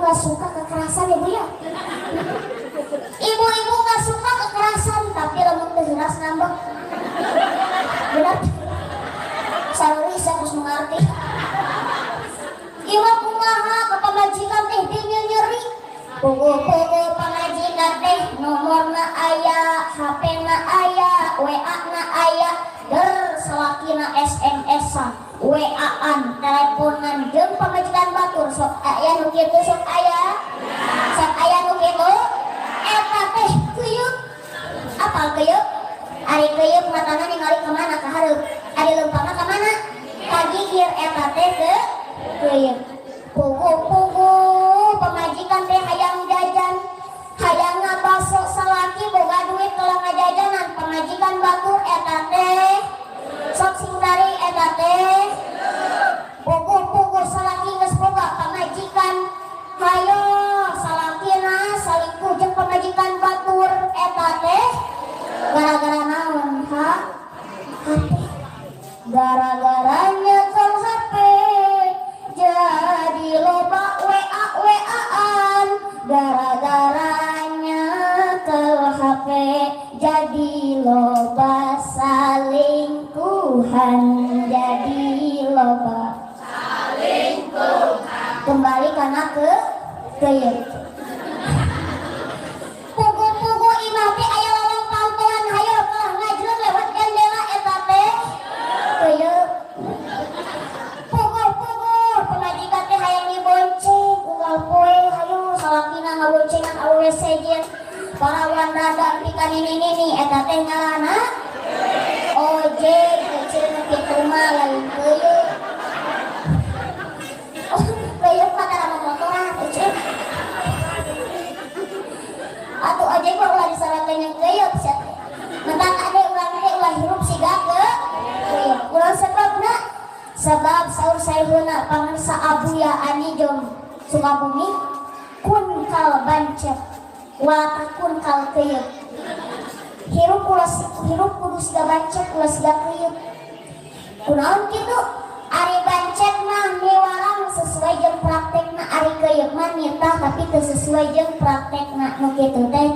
nggak suka kekerasan ibu ya. Ibu-ibu nggak suka kekerasan, tapi lamun teu jelas nambah. Benar. Saluri saya harus mengerti. Iwa kumaha ke pamajikan teh dinya nyeri. Pugu-pugu pamajikan teh nomorna aya, HP-na aya, WA-na aya, salakina SMS-an, WA-an, teleponan jeung pamajikan batur sok aya nu kitu sok aya. Sok aya nu kitu. Eta teh keuyeuk. Apal keuyeuk? Ari keuyeuk matana ningali ka mana ka hareup. Ari leumpangna ka mana? Ka gigir eta teh keuyeuk. Pugu-pugu pamajikan teh hayang jajan, hayang ngabaso salaki boga duit kalau ngajajanan pamajikan batur eta teh sok singdari eta teh. Pugu-pugu salaki geus boga pamajikan, hayo salakina salingkuh jeung pamajikan batur eta teh gara-gara naon ha? HP. Gara-gara nyekel HP jadi loba WA-WA-an, gara-garanya ke HP jadi loba salingkuhan, jadi loba salingkuhan. Kembali karena ke yeuh. Pugu-pugu imah teh aya lolong pampelan hayo kalah ngajleung lewat jendela eta teh yeuh. Pemajikan teh hayang dibonceng unggal poe hayu salakina ngaboncengan awewe sejen parawan rada pikan ini eta teh ngaranna ojek kecil kitu mah lain keuyeuk. Oh keuyeuk mah tara motoran kecil. Atuh ojek mah ulah disarakeun keuyeuk sia teh. Mentang ade ulah hirup siga keuyeuk. Ulah sebabna sebab saur saeuna pangarsa Abuya Ani Jom Sukabumi kun kal bancet watakun kal keuyeuk. Hirup kudu siga bancet ulah siga keuyeuk. Kunaon kitu? Ari bancet mah niwarang sesuai jeung praktekna, ari keuyeuk mah nitah tapi teu sesuai jeung praktekna. Nu kitu teh